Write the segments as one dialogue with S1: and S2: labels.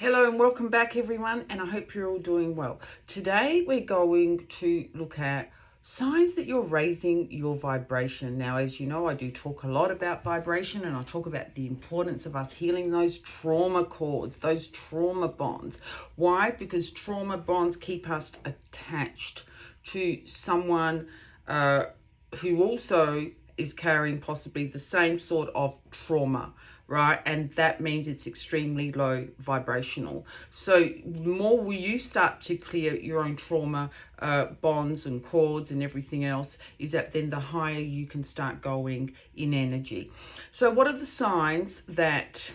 S1: Hello and welcome back everyone, and I hope you're all doing well. Today we're going to look at signs that you're raising your vibration. Now, as you know, I do talk a lot about vibration, and I talk about the importance of us healing those trauma cords, those trauma bonds. Why? Because trauma bonds keep us attached to someone who also is carrying possibly the same sort of trauma, right? And that means it's extremely low vibrational. So the more you start to clear your own trauma bonds and cords and everything else, is that then the higher you can start going in energy. So what are the signs that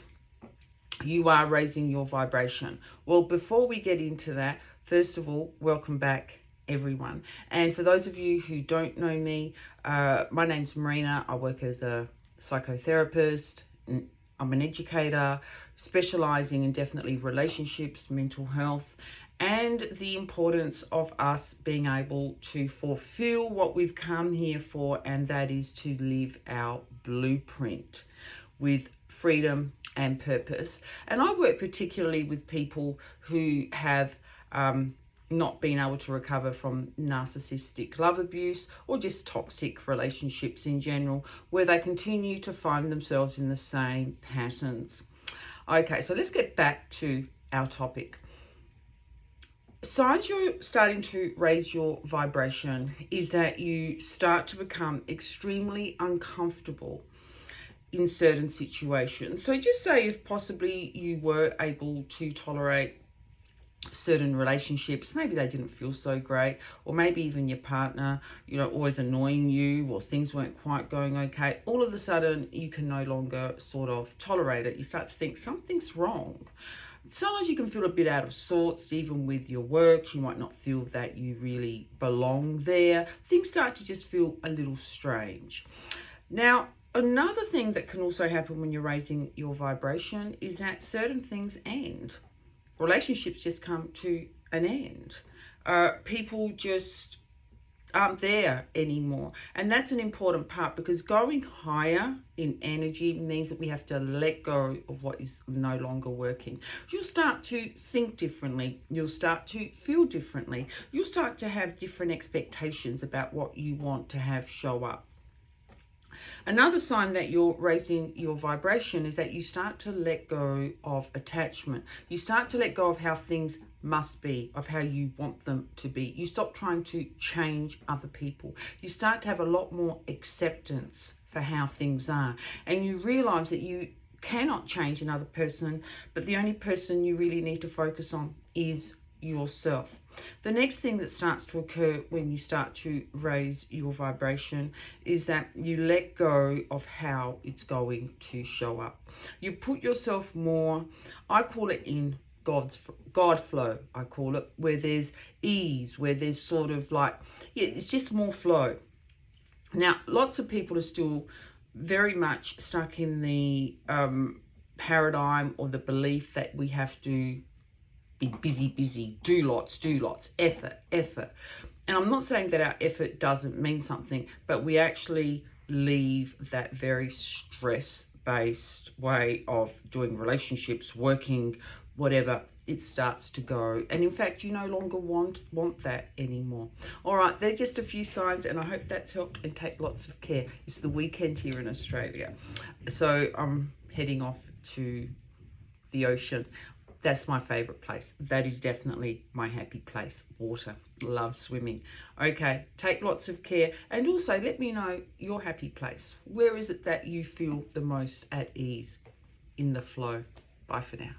S1: you are raising your vibration? Well, before we get into that, first of all, welcome back everyone. And for those of you who don't know me, my name's Marina. I work as a psychotherapist. I'm an educator specializing in definitely relationships, mental health, and the importance of us being able to fulfill what we've come here for, and that is to live our blueprint with freedom and purpose. And I work particularly with people who have not being able to recover from narcissistic love abuse or just toxic relationships in general, where they continue to find themselves in the same patterns. Okay, so let's get back to our topic. Signs you're starting to raise your vibration is that you start to become extremely uncomfortable in certain situations. So just say if possibly you were able to tolerate certain relationships, maybe they didn't feel so great, or maybe even your partner, always annoying you, or things weren't quite going okay. All of a sudden, you can no longer sort of tolerate it. You start to think something's wrong. Sometimes you can feel a bit out of sorts, even with your work. You might not feel that you really belong there. Things start to just feel a little strange. Now, another thing that can also happen when you're raising your vibration is that certain things end. Relationships just come to an end. People just aren't there anymore. And that's an important part, because going higher in energy means that we have to let go of what is no longer working. You'll start to think differently. You'll start to feel differently. You'll start to have different expectations about what you want to have show up. Another sign that you're raising your vibration is that you start to let go of attachment. You start to let go of how things must be, of how you want them to be. You stop trying to change other people. You start to have a lot more acceptance for how things are. And you realize that you cannot change another person, but the only person you really need to focus on is yourself. The next thing that starts to occur when you start to raise your vibration is that you let go of how it's going to show up. You put yourself more, I call it in God flow, I call it, where there's ease, where there's sort of like, it's just more flow. Now, lots of people are still very much stuck in the paradigm or the belief that we have to be busy, do lots, effort. And I'm not saying that our effort doesn't mean something, but we actually leave that very stress-based way of doing relationships, working, whatever. It starts to go. And in fact, you no longer want that anymore. All right, they're just a few signs, and I hope that's helped, and take lots of care. It's the weekend here in Australia. So I'm heading off to the ocean. That's my favorite place. That is definitely my happy place. Water. Love swimming. Okay, take lots of care. And also let me know your happy place. Where is it that you feel the most at ease in the flow? Bye for now.